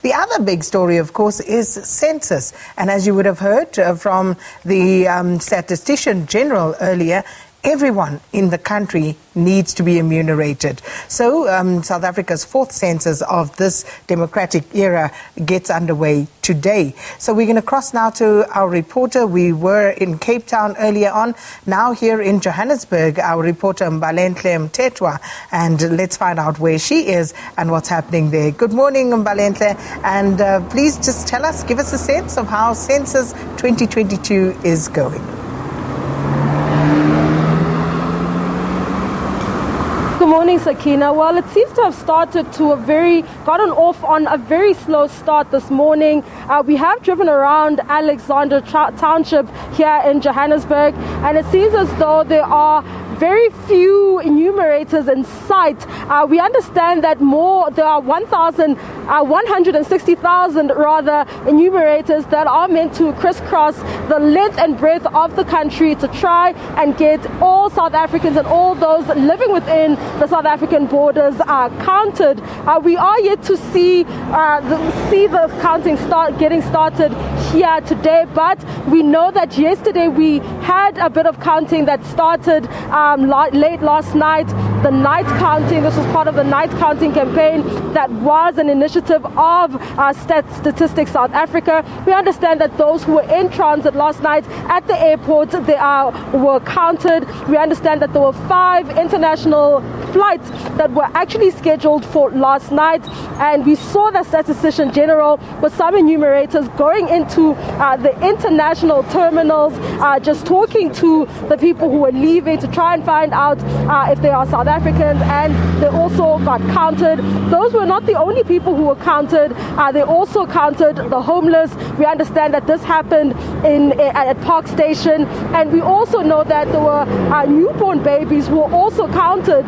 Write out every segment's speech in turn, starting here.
The other big story, of course, is census. And as you would have heard from the statistician general earlier, everyone in the country needs to be remunerated. So South Africa's fourth census of this democratic era gets underway today. So we're going to cross now to our reporter. We were in Cape Town earlier on. Now here in Johannesburg, our reporter Mbalenhle Mthethwa. And let's find out where she is and what's happening there. Good morning, Mbalenhle. And please just tell us, give us a sense of how Census 2022 is going. Good morning, Sakina. Well, it seems to have gotten off on a very slow start this morning. We have driven around Alexandra Township here in Johannesburg, and it seems as though there are very few enumerators in sight. We understand that there are 160,000 enumerators that are meant to crisscross the length and breadth of the country to try and get all South Africans and all those living within the South African borders counted. We are yet to see the counting getting started here today, but we know that yesterday we had a bit of counting that started late last night. The night counting, this was part of the night counting campaign that was an initiative of Statistics South Africa. We understand that those who were in transit last night at the airport, they were counted. We understand that there were 5 international flights that were actually scheduled for last night, and we saw the statistician general with some enumerators going into the international terminals, just talking to the people who were leaving to try and find out if they are South Africans, and they also got counted. Those were not the only people who were counted. They also counted the homeless. We understand that this happened at Park Station, and we also know that there were newborn babies who were also counted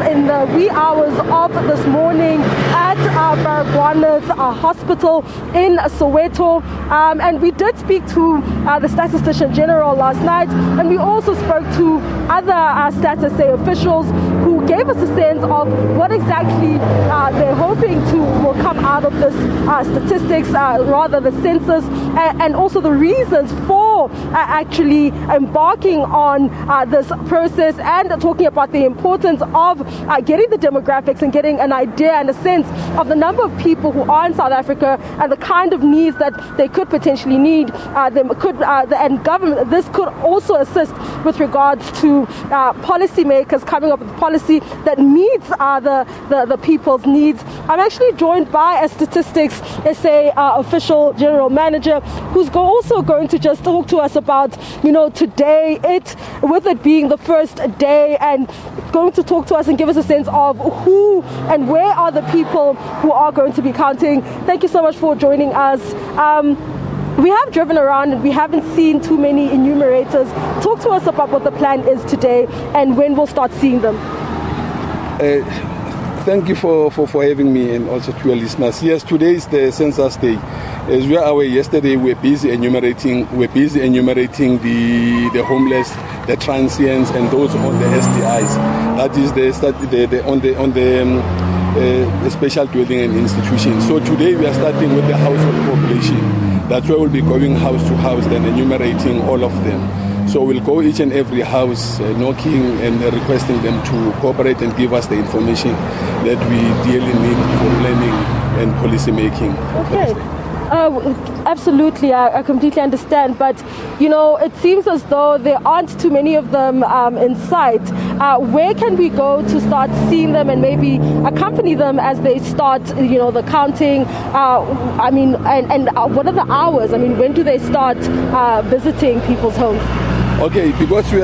in the wee hours of this morning at Baragwanath Hospital in Soweto. And we did speak to the statistician general last night, and we also spoke to other Status Say officials who gave us a sense of what exactly they're hoping will come out of this statistics, the census, and also the reasons for actually embarking on this process, and talking about the importance of getting the demographics and getting an idea and a sense of the number of people who are in South Africa and the kind of needs that they could potentially need. And government, this could also assist with regards to policymakers coming up with policy that meets the people's needs. I'm actually joined by a Statistics SA official general manager who's also going to just talk to us about, today, with it being the first day, and going to talk to us and give us a sense of who and where are the people who are going to be counting. Thank you so much for joining us. We have driven around and we haven't seen too many enumerators. Talk to us about what the plan is today and when we'll start seeing them. Thank you for having me, and also to your listeners. Yes, today is the census day. As we are aware, yesterday we were busy enumerating the homeless, the transients, and those on the SDIs. That is the special dwelling and institution. So today we are starting with the household population. That's where we'll be going house to house, then enumerating all of them. So we'll go each and every house, knocking and requesting them to cooperate and give us the information that we dearly need for planning and policy making. Okay. Absolutely, I completely understand. But, it seems as though there aren't too many of them in sight. Where can we go to start seeing them and maybe accompany them as they start, the counting? And what are the hours? When do they start visiting people's homes? Okay, because we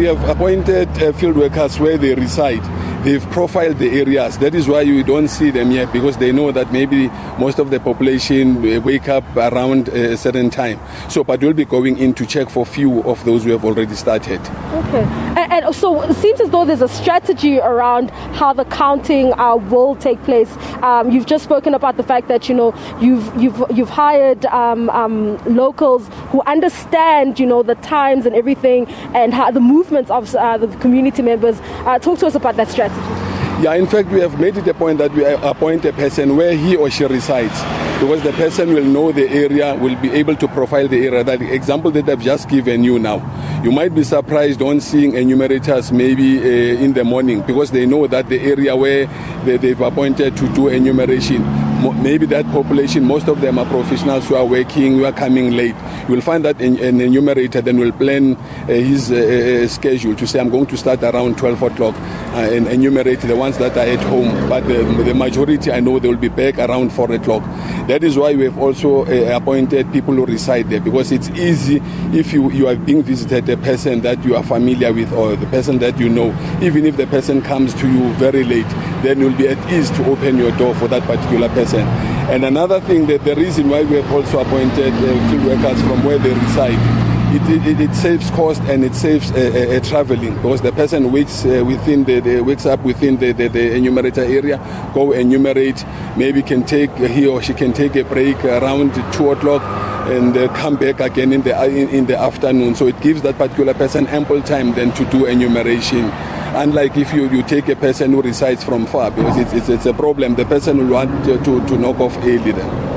have appointed field workers where they reside. They've profiled the areas. That is why you don't see them yet, because they know that maybe most of the population wake up around a certain time. But we'll be going in to check for few of those who have already started. Okay. And so it seems as though there's a strategy around how the counting will take place. You've just spoken about the fact that you've hired locals who understand the times and everything, and how the movements of the community members. Talk to us about that strategy. Yeah, in fact, we have made it a point that we appoint a person where he or she resides, because the person will know the area, will be able to profile the area. That example that I've just given you now, you might be surprised on seeing enumerators maybe in the morning, because they know that the area where they've appointed to do enumeration, maybe that population, most of them are professionals who are working, who are coming late. You will find that an enumerator then will plan his schedule to say, I'm going to start around 12 o'clock and enumerate the ones that are at home. But the majority, I know they will be back around 4 o'clock. That is why we have also appointed people who reside there, because it's easy if you are being visited, a person that you are familiar with or the person that you know, even if the person comes to you very late, then you'll be at ease to open your door for that particular person. And another thing, that the reason why we have also appointed field workers from where they reside, it saves cost and it saves traveling, because the person wakes wakes up within the enumerator area, go enumerate, maybe he or she can take a break around 2 o'clock and come back again in the afternoon. So it gives that particular person ample time then to do enumeration. Unlike if you take a person who resides from far, because it's a problem, the person will want to knock off early then.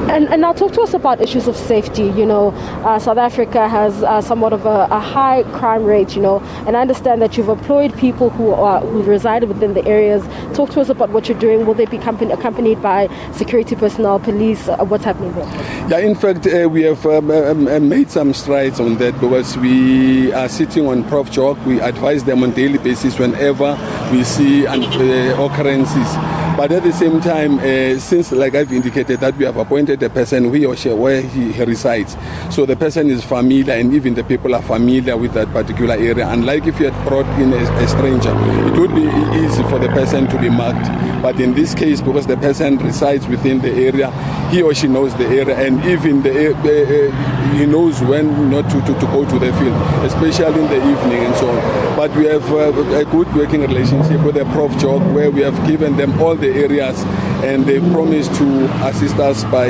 And now talk to us about issues of safety. You know, South Africa has somewhat of a high crime rate, you know, and I understand that you've employed people who reside within the areas. Talk to us about what you're doing. Will they be accompanied by security personnel, police? What's happening there? Yeah, in fact, we have made some strides on that, because we are sitting on Prof Jock. We advise them on daily basis whenever we see occurrences. But at the same time, since, like I've indicated, that we have appointed a person, he or she, where he resides. So the person is familiar, and even the people are familiar with that particular area. Unlike if you had brought in a stranger, it would be easy for the person to be marked. But in this case, because the person resides within the area, he or she knows the area, and even he knows when not to go to the field, especially in the evening and so on. But we have a good working relationship with the Prof Jock, where we have given them all the areas, and they've promised to assist us by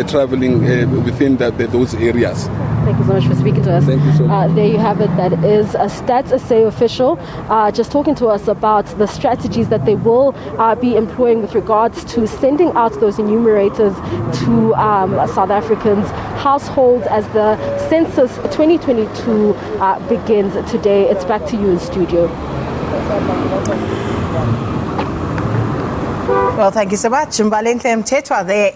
traveling within those areas. Thank you so much for speaking to us. Thank you so much. There you have it. That is a Stats SA official just talking to us about the strategies that they will be employing with regards to sending out those enumerators to South Africans' households as the Census 2022 begins today. It's back to you in studio. Well, thank you so much. Mbalenhle Mthethwa there.